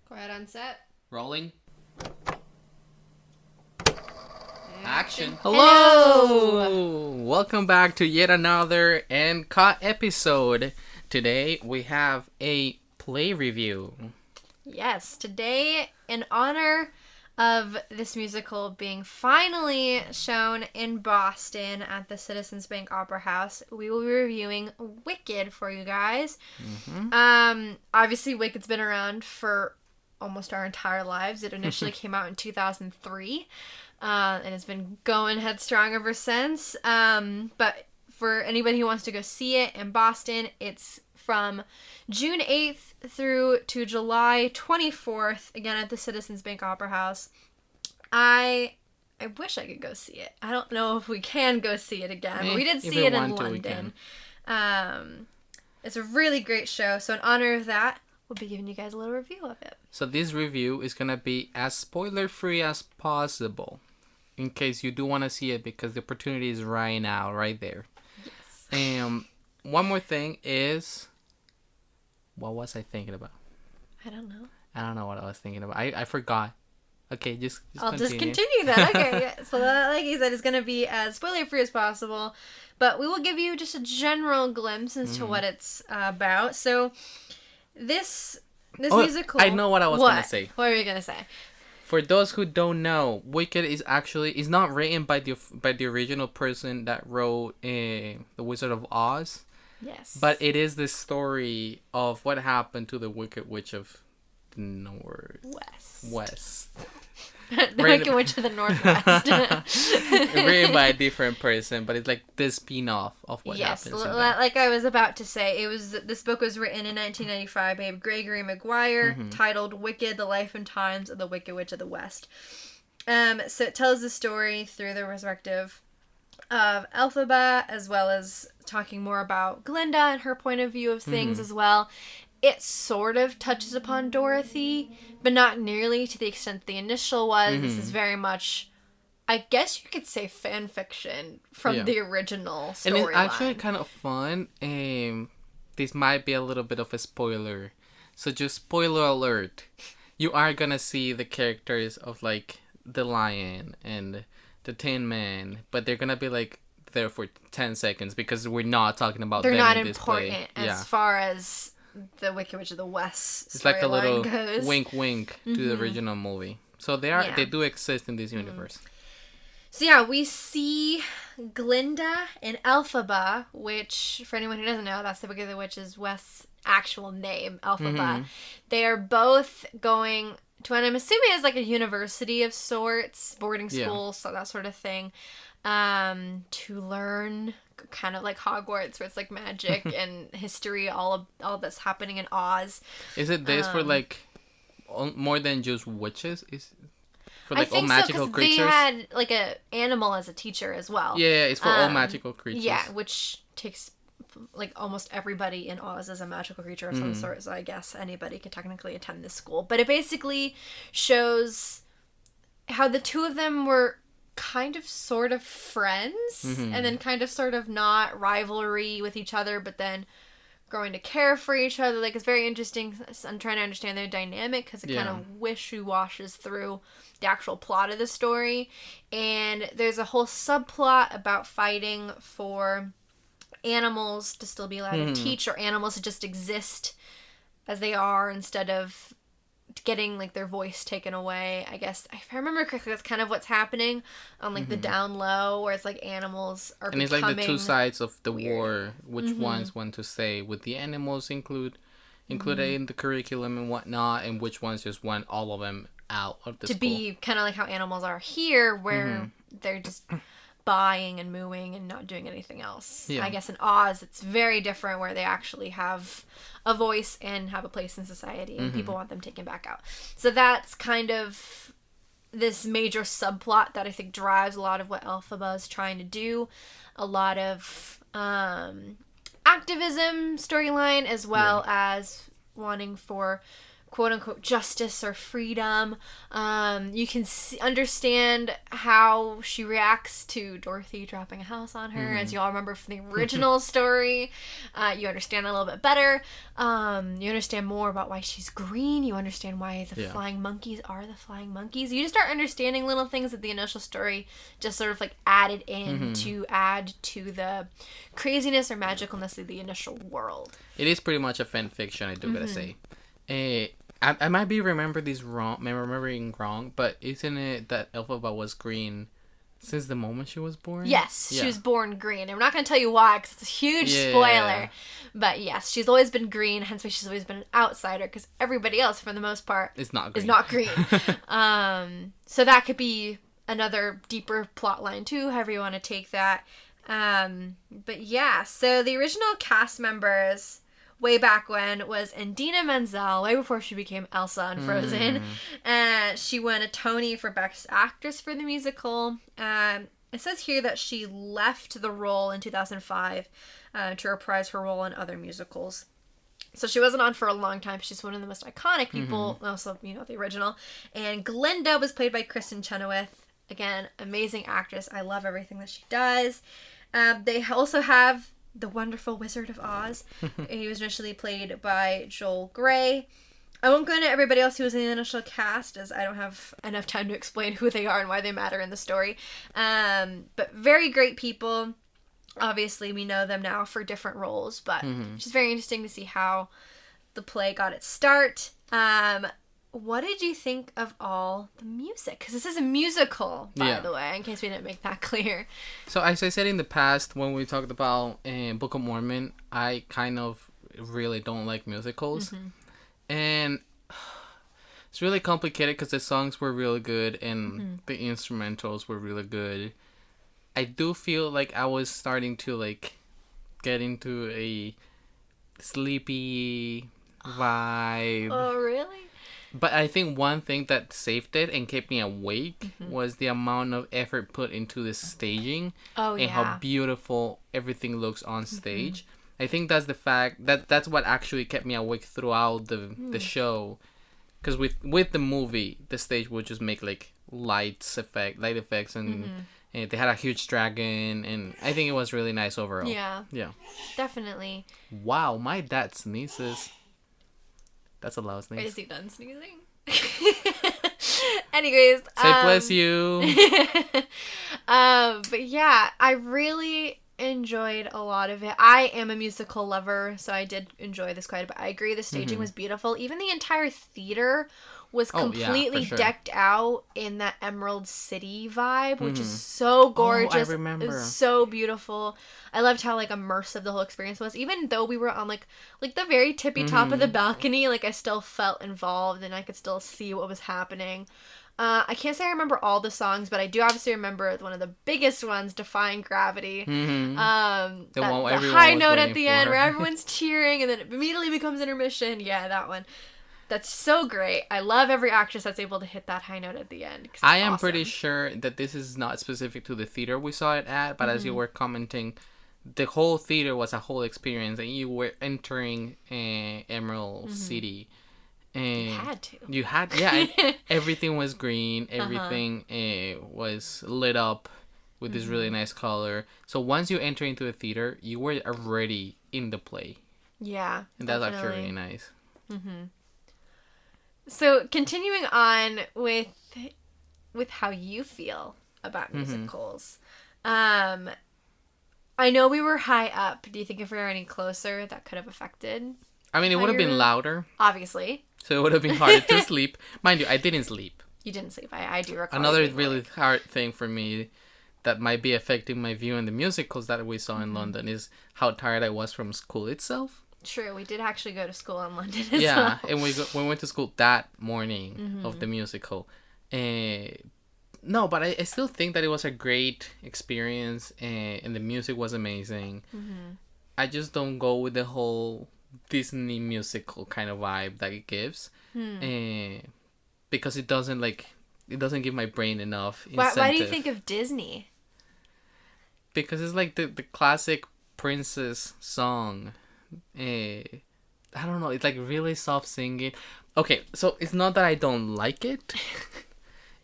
Go ahead on set. Rolling. Action. Hello! Welcome back to yet another and caught episode. Today we have a play review. Yes, today in honor of this musical being finally shown in Boston at the Citizens Bank Opera House, we will be reviewing Wicked for you guys. Obviously Wicked's been around for almost our entire lives. It initially came out in 2003. And it's been going headstrong ever since. But for anybody who wants to go see it in Boston, it's from June 8th through to July 24th, again at the Citizens Bank Opera House. I wish I could go see it. I don't know if we can go see it again. We did see it in London. It's a really great show. So in honor of that, we'll be giving you guys a little review of it. So this review is going to be as spoiler-free as possible. In case you do want to see it, because the opportunity is right now, right there. Yes. One more thing is, what was I thinking about? I don't know. I don't know what I was thinking about. I forgot. Okay, just I'll continue. just continue then. Okay, so that, like you said, is going to be as spoiler-free as possible. But we will give you just a general glimpse as to what it's about. So, this musical... I know what I was going to say. What were you going to say? For those who don't know, Wicked is not written by the original person that wrote The Wizard of Oz. Yes. But it is the story of what happened to the Wicked Witch of the West. The Wicked Witch of the Northwest. Written by a different person, but it's like this spin-off of what happens. Yes, like I was about to say, this book was written in 1995 by Gregory Maguire, titled Wicked: The Life and Times of the Wicked Witch of the West. So it tells the story through the perspective of Elphaba, as well as talking more about Glinda and her point of view of things as well. It sort of touches upon Dorothy, but not nearly to the extent the initial was. This is very much, I guess you could say, fan fiction from the original storyline. And it's actually kind of fun. This might be a little bit of a spoiler. So just spoiler alert. You are going to see the characters of, like, the Lion and the Tin Man, but they're going to be, like, there for 10 seconds because we're not talking about them in this play. They're not important as far as the Wicked Witch of the West it's like a little goes. wink to the original movie. So they do exist in this universe. So yeah, we see Glinda and Elphaba, which, for anyone who doesn't know, that's the Wicked of the Witch's West's actual name, Elphaba. They are both going to what I'm assuming is like a university of sorts, boarding school, so that sort of thing, to learn, kind of like Hogwarts, where it's like magic and history, all that's happening in Oz. Is it this for like more than just witches? Is for I like think all magical so, creatures? They had like a animal as a teacher as well. Yeah, it's for all magical creatures. Yeah, which takes like almost everybody in Oz as a magical creature of some sort. So I guess anybody could technically attend this school. But it basically shows how the two of them were kind of sort of friends and then kind of sort of not, rivalry with each other, but then growing to care for each other. Like, it's very interesting. I'm trying to understand their dynamic because it kind of wishy-washes through the actual plot of the story. And there's a whole subplot about fighting for animals to still be allowed to teach, or animals to just exist as they are instead of getting like their voice taken away. I guess if I remember correctly, that's kind of what's happening on like the down low, where it's like animals are and becoming, it's like the two sides of the weird. war, which ones want to stay with the animals included in the curriculum and whatnot, and which ones just want all of them out of the to school. be kind of like how animals are here, where they're just buying and mooing and not doing anything else. I guess in Oz it's very different, where they actually have a voice and have a place in society, and people want them taken back out. So that's kind of this major subplot that I think drives a lot of what Elphaba is trying to do. A lot of activism storyline, as well as wanting for quote unquote justice or freedom. You can understand how she reacts to Dorothy dropping a house on her, as you all remember from the original story. You understand a little bit better. You understand more about why she's green. You understand why the flying monkeys are the flying monkeys. You just start understanding little things that the initial story just sort of like added in to add to the craziness or magicalness of the initial world. It is pretty much a fan fiction, I do gotta say. I might be remembering wrong, but isn't it that Elphaba was green since the moment she was born? Yes, she was born green. And we're not going to tell you why, because it's a huge spoiler. But yes, she's always been green, hence why she's always been an outsider, because everybody else, for the most part, is not green. So that could be another deeper plot line, too, however you want to take that. But yeah, so the original cast members way back when was Idina Menzel, way before she became Elsa on Frozen. She won a Tony for Best Actress for the musical. It says here that she left the role in 2005 to reprise her role in other musicals. So she wasn't on for a long time. She's one of the most iconic people, also, the original. And Glinda was played by Kristen Chenoweth. Again, amazing actress. I love everything that she does. They also have the wonderful Wizard of Oz. He was initially played by Joel Grey. I won't go into everybody else who was in the initial cast, as I don't have enough time to explain who they are and why they matter in the story. But very great people. Obviously, we know them now for different roles, but it's just very interesting to see how the play got its start. What did you think of all the music? Because this is a musical, by the way, in case we didn't make that clear. So, as I said in the past, when we talked about Book of Mormon, I kind of really don't like musicals. And it's really complicated because the songs were really good and the instrumentals were really good. I do feel like I was starting to, like, get into a sleepy vibe. Oh, really? But I think one thing that saved it and kept me awake was the amount of effort put into the staging and how beautiful everything looks on stage. I think that's the fact that's what actually kept me awake throughout the show. Because with the movie, the stage would just make like light effects, and they had a huge dragon, and I think it was really nice overall. Yeah, definitely. Wow, my dad sneezes. That's a loud sneeze. Is he done sneezing? Anyways. Say bless you. But yeah, I really enjoyed a lot of it. I am a musical lover, so I did enjoy this quite a bit. I agree the staging was beautiful. Even the entire theater was completely decked out in that Emerald City vibe, which is so gorgeous. I remember. It was so beautiful. I loved how like immersive the whole experience was. Even though we were on like the very tippy top of the balcony, like I still felt involved and I could still see what was happening. I can't say I remember all the songs, but I do obviously remember one of the biggest ones, Defying Gravity. The high note at the end where everyone's cheering and then it immediately becomes intermission. Yeah, that one. That's so great. I love every actress that's able to hit that high note at the end. I am pretty sure that this is not specific to the theater we saw it at, but as you were commenting, the whole theater was a whole experience, and you were entering Emerald City. And you had to. Everything was green. Everything was lit up with this really nice color. So once you enter into the theater, you were already in the play. Yeah, and that's actually really nice. So continuing on with how you feel about musicals, I know we were high up. Do you think if we were any closer, that could have affected? I mean, it would have been louder. Obviously. So it would have been harder to sleep. Mind you, I didn't sleep. You didn't sleep. I do recall. Another really hard thing for me that might be affecting my view in the musicals that we saw in London is how tired I was from school itself. True, we did actually go to school in London as well. And we went to school that morning of the musical. No, but I still think that it was a great experience, and the music was amazing. I just don't go with the whole Disney musical kind of vibe that it gives, because it doesn't give my brain enough incentive. Why do you think of Disney? Because it's like the classic princess song. I don't know, it's like really soft singing, Okay, so it's not that I don't like it.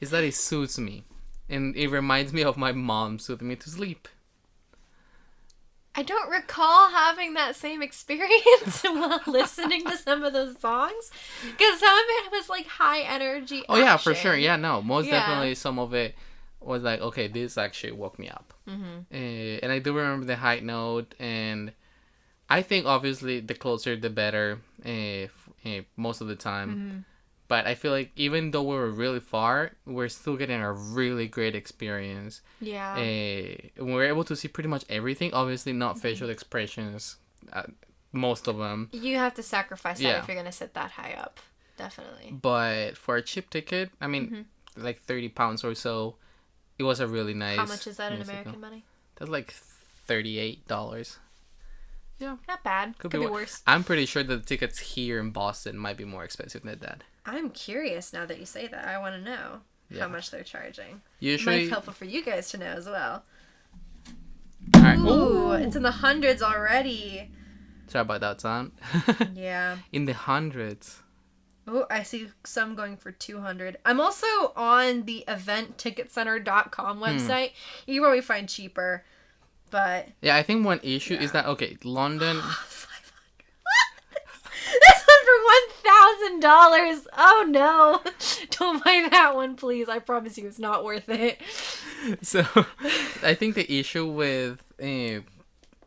It's that it suits me. And it reminds me of my mom soothing me to sleep. I don't recall having that same experience while listening to some of those songs. Because some of it was like high energy Oh, yeah, for action. sure. Yeah, no. Most Yeah. definitely some of it was like, okay, this actually woke me up. And I do remember the high note. And I think, obviously, the closer the better most of the time. But I feel like even though we were really far, we're still getting a really great experience. Yeah. We were able to see pretty much everything. Obviously, not facial expressions, most of them. You have to sacrifice that Yeah. if you're going to sit that high up. Definitely. But for a cheap ticket, I mean, like £30 or so, it was a really nice. How much is that in musical. American money? That's like $38. Yeah. Not bad. Could be worse. I'm pretty sure that the tickets here in Boston might be more expensive than that. I'm curious now that you say that. I want to know Yeah. how much they're charging. Usually, Might be helpful for you guys to know as well. Alright. Ooh, it's in the hundreds already. Sorry about that sound. Yeah. In the hundreds. Oh, I see some going for 200. I'm also on the eventticketcenter.com website. You can probably find cheaper, but Yeah, I think one issue is that, okay, London. 500. This one for $1,000. Oh no! Don't buy that one, please. I promise you, it's not worth it. So, I think the issue with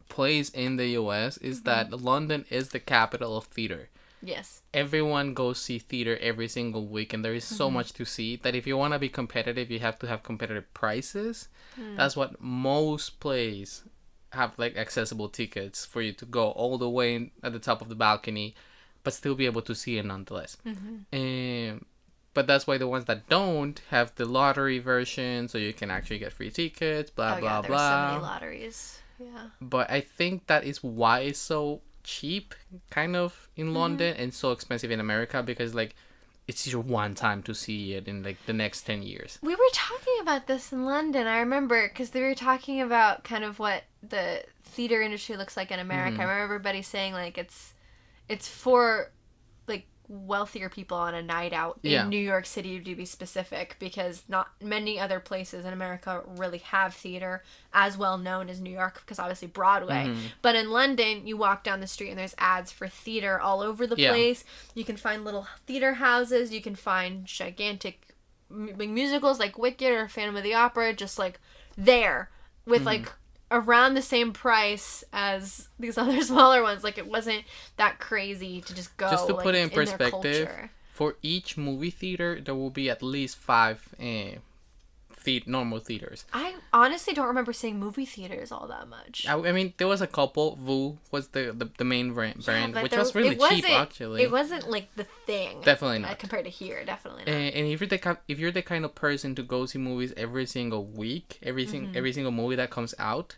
plays in the US is that London is the capital of theater. Yes. Everyone goes see theater every single week, and there is so much to see that if you want to be competitive, you have to have competitive prices. That's what most plays have, like accessible tickets for you to go all the way at the top of the balcony, but still be able to see it nonetheless. But that's why the ones that don't have the lottery version, so you can actually get free tickets, blah, blah, There's blah. so many lotteries. Yeah. But I think that is why it's so cheap, kind of, in London and so expensive in America, because, like, it's your one time to see it in, like, the next 10 years. We were talking about this in London, I remember, because they were talking about kind of what the theater industry looks like in America. I remember everybody saying, like, it's for, like, wealthier people on a night out in New York City, to be specific, because not many other places in America really have theater as well known as New York, because obviously Broadway. But in London, you walk down the street and there's ads for theater all over the place. You can find little theater houses. You can find gigantic musicals like Wicked or Phantom of the Opera, just like there with like around the same price as these other smaller ones. Like, it wasn't that crazy to just go. Just to like, put it in their perspective, culture. for each movie theater, there will be at least 5 normal theaters. I honestly don't remember seeing movie theaters all that much. I mean, there was a couple. Vu was the main brand, But which there- was really it cheap, wasn't- actually. It wasn't like the thing. Definitely not. Compared to here, definitely not. And if you're the kind of person to go see movies every single week, every single movie that comes out,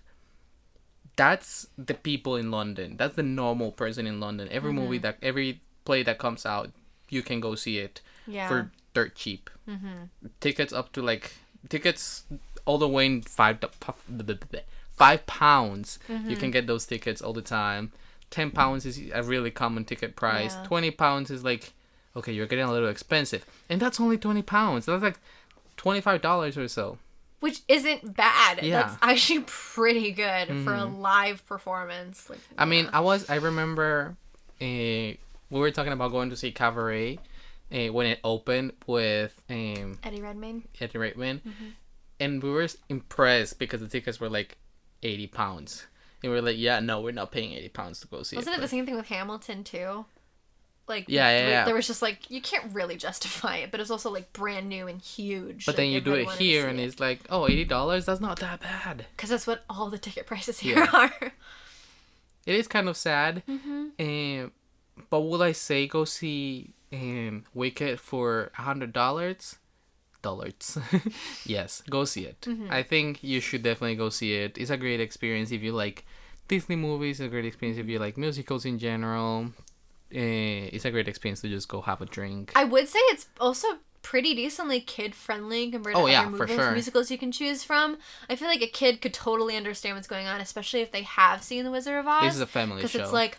that's the people in London. That's the normal person in London. Every every play that comes out, you can go see it for dirt cheap. Tickets up to tickets all the way in £5. You can get those tickets all the time. £10 is a really common ticket price. Yeah. £20 is like, okay, you're getting a little expensive, and that's only £20. That's like $25 or so. Which isn't bad. Yeah. That's actually pretty good for a live performance. Like, I mean, I remember we were talking about going to see Cabaret when it opened with Eddie Redmayne. and we were impressed because the tickets were like £80. And we were like, yeah, no, we're not paying £80 to go see Wasn't it the same thing with Hamilton too? Like, Yeah. There was just like, you can't really justify it, but it's also like brand new and huge. But then you do it here and it's like, oh, $80? That's not that bad. Because that's what all the ticket prices here are. It is kind of sad. But would I say go see Wicked for $100? Yes, go see it. I think you should definitely go see it. It's a great experience if you like Disney movies. It's a great experience if you like musicals in general. It's a great experience to just go have a drink. I would say it's also pretty decently kid friendly compared to other musicals you can choose from. I feel like a kid could totally understand what's going on, especially if they have seen The Wizard of Oz. This is a family show. Because it's like,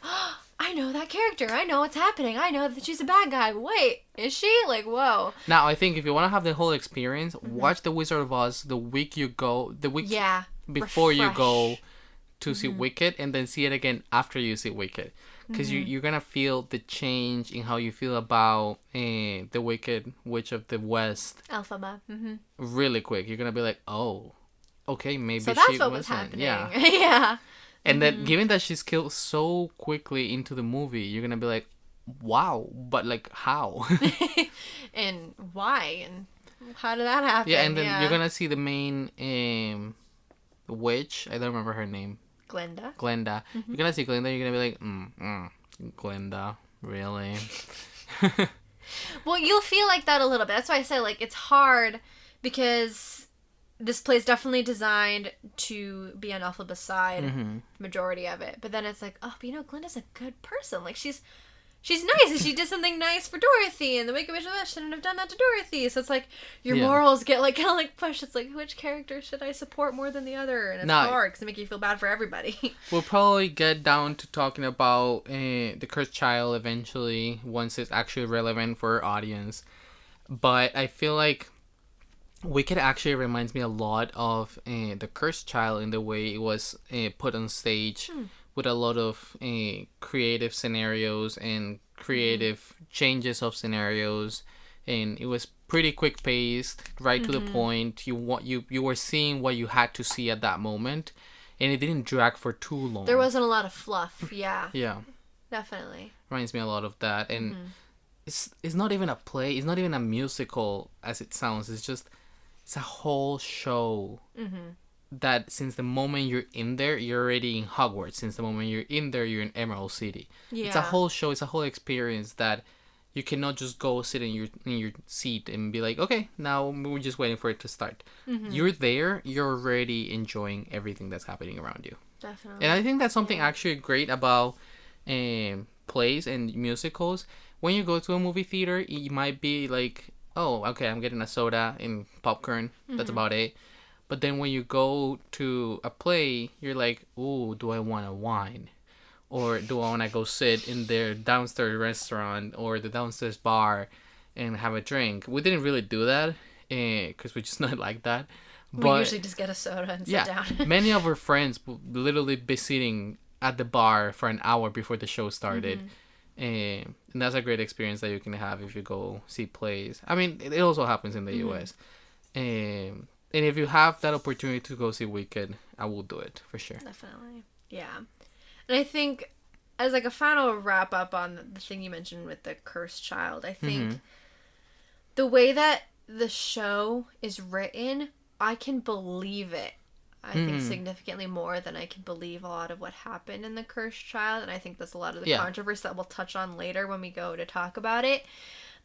I know that character. I know what's happening. I know that she's a bad guy. Wait, is she? Like, whoa. Now, I think if you want to have the whole experience, watch The Wizard of Oz the week Yeah. before you Refresh. go to see Wicked, and then see it again after you see Wicked. Because you're going to feel the change in how you feel about the Wicked Witch of the West Elphaba. really quick. You're going to be like, oh, okay, maybe So that's she what was wasn't. happening. Yeah. Yeah. And then, given that she's killed so quickly into the movie, you're going to be like, wow, but like, how? And why? And how did that happen? Yeah, and then you're going to see the main witch. I don't remember her name. Glenda. You're gonna see Glenda, you're gonna be like, Glenda, really? Well, you'll feel like that a little bit. That's why I say, like, it's hard because this play is definitely designed to be on Elphaba's side, majority of it. But then it's like, oh, but Glenda's a good person. Like, she's nice, and she did something nice for Dorothy, and the Wicked Witch of the West shouldn't have done that to Dorothy. So it's like, your morals get, like, kind of, like, pushed. It's like, which character should I support more than the other? And it's hard, because it makes you feel bad for everybody. We'll probably get down to talking about the Cursed Child eventually, once it's actually relevant for our audience. But I feel like Wicked actually reminds me a lot of the Cursed Child in the way it was put on stage. With a lot of creative scenarios and creative changes of scenarios, and it was pretty quick paced, right to the point. You were seeing what you had to see at that moment, and it didn't drag for too long. There wasn't a lot of fluff. Yeah. Yeah. Definitely. Reminds me a lot of that, and it's not even a play. It's not even a musical as it sounds. It's a whole show. That since the moment you're in there, you're already in Hogwarts. Since the moment you're in there, you're in Emerald City. Yeah. It's a whole show. It's a whole experience that you cannot just go sit in your seat and be like, okay, now we're just waiting for it to start. You're there. You're already enjoying everything that's happening around you. Definitely. And I think that's something actually great about plays and musicals. When you go to a movie theater, it might be like, oh, okay, I'm getting a soda and popcorn. That's about it. But then when you go to a play, you're like, ooh, do I want a wine? Or do I want to go sit in their downstairs restaurant or the downstairs bar and have a drink? We didn't really do that because we're just not like that. We usually just get a soda and sit down. Many of our friends would literally be sitting at the bar for an hour before the show started. And that's a great experience that you can have if you go see plays. I mean, it also happens in the U.S. And if you have that opportunity to go see Wicked, I will do it for sure. Definitely. Yeah. And I think, as like a final wrap up on the thing you mentioned with the Cursed Child, I think the way that the show is written, I can believe it. I think significantly more than I can believe a lot of what happened in the Cursed Child. And I think that's a lot of the controversy that we'll touch on later when we go to talk about it.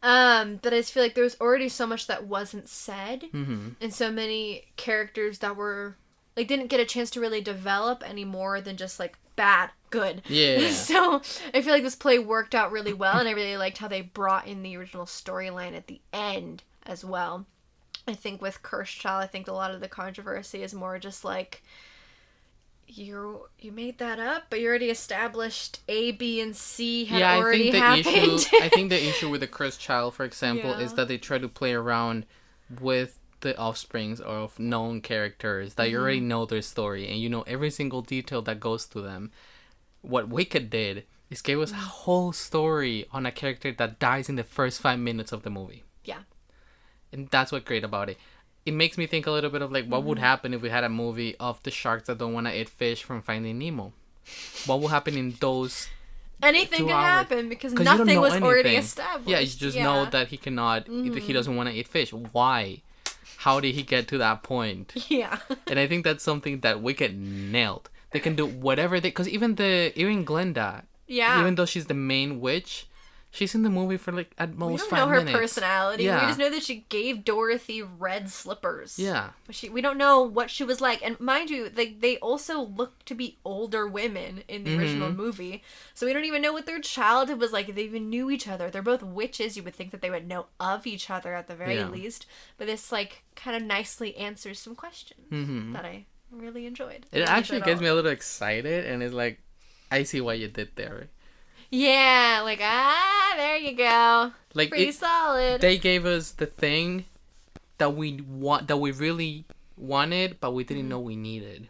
That I just feel like there was already so much that wasn't said, and so many characters that were like didn't get a chance to really develop any more than just like bad, good. Yeah. So I feel like this play worked out really well, and I really liked how they brought in the original storyline at the end as well. I think with Cursed Child, I think a lot of the controversy is more just like, you made that up, but you already established A, B, and C had already happened. I think the issue with the Cursed Child, for example, is that they try to play around with the offsprings of known characters that you already know their story and you know every single detail that goes to them. What Wicked did is gave us a whole story on a character that dies in the first 5 minutes of the movie. Yeah. And that's what's great about it. It makes me think a little bit of like what would happen if we had a movie of the sharks that don't want to eat fish from Finding Nemo. What will happen in those anything can happen because nothing was already established. Yeah, you just know that he cannot, he doesn't want to eat fish. Why? How did he get to that point? Yeah. And I think that's something that Wicked nailed. They can do whatever they, because even Glenda, even though she's the main witch, she's in the movie for like at most 5 minutes. We don't know her personality. Yeah. We just know that she gave Dorothy red slippers. Yeah. But we don't know what she was like. And mind you, they also look to be older women in the original movie. So we don't even know what their childhood was like. If they even knew each other. They're both witches. You would think that they would know of each other at the very least. But this like kind of nicely answers some questions that I really enjoyed. It actually gets me a little excited, and it's like, I see what you did there. Yeah, like there you go. Like Pretty solid. they gave us the thing that we really wanted, but we didn't know we needed.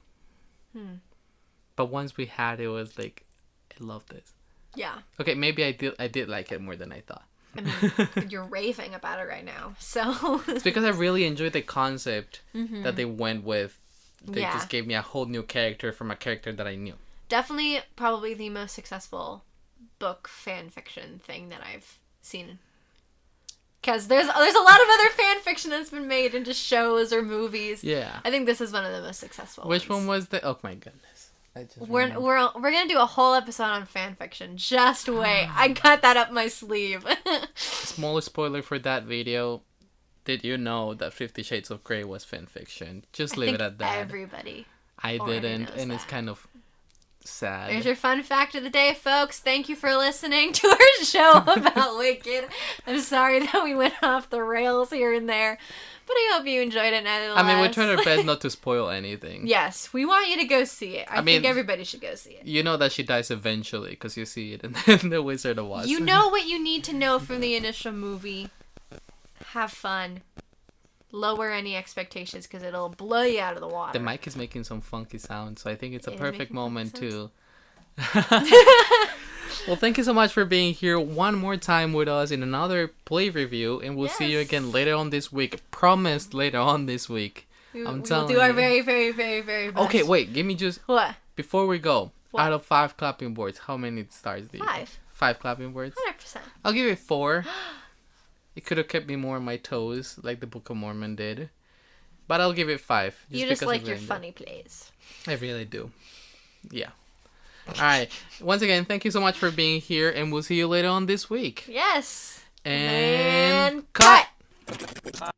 But once we had it, it was like, I love this. Yeah. Okay, maybe I did like it more than I thought. I mean, you're raving about it right now. So It's because I really enjoyed the concept that they went with. They Yeah. just gave me a whole new character from a character that I knew. definitely probably the most successful book fan fiction thing that I've seen. Because there's a lot of other fan fiction that's been made into shows or movies. Yeah. I think this is one of the most successful Which ones. one was the? Oh my goodness. I just We're gonna do a whole episode on fan fiction. Just wait, I got that up my sleeve. Small spoiler for that video. Did you know that 50 Shades of Grey was fan fiction? Just leave it at that. Everybody. I already didn't, knows and it's that. kind of sad. There's your fun fact of the day, folks. Thank you for listening to our show about Wicked. I'm sorry that we went off the rails here and there, but I hope you enjoyed it nonetheless. I mean, we tried our best not to spoil anything. Yes, we want you to go see it. I think mean, everybody should go see it. You know that she dies eventually because you see it in The Wizard of Oz. You know what you need to know from the initial movie. Have fun. Lower any expectations because it'll blow you out of the water. The mic is making some funky sounds, so I think it's a It is perfect making moment funky to... Well, thank you so much for being here one more time with us in another play review, and we'll see you Yes. again later on this week. Promised later on this week. We I'm will telling do our you. very, very, very, very best. Okay, wait, give me just... What? Before we go, What? out of 5 clapping boards, how many stars do you 5. give? 5 clapping boards? 100%. I'll give it 4. It could have kept me more on my toes, like the Book of Mormon did. But I'll give it 5. You just because like of your the ending. funny plays. I really do. Yeah. Alright. Once again, thank you so much for being here, and we'll see you later on this week. Yes. And cut. cut.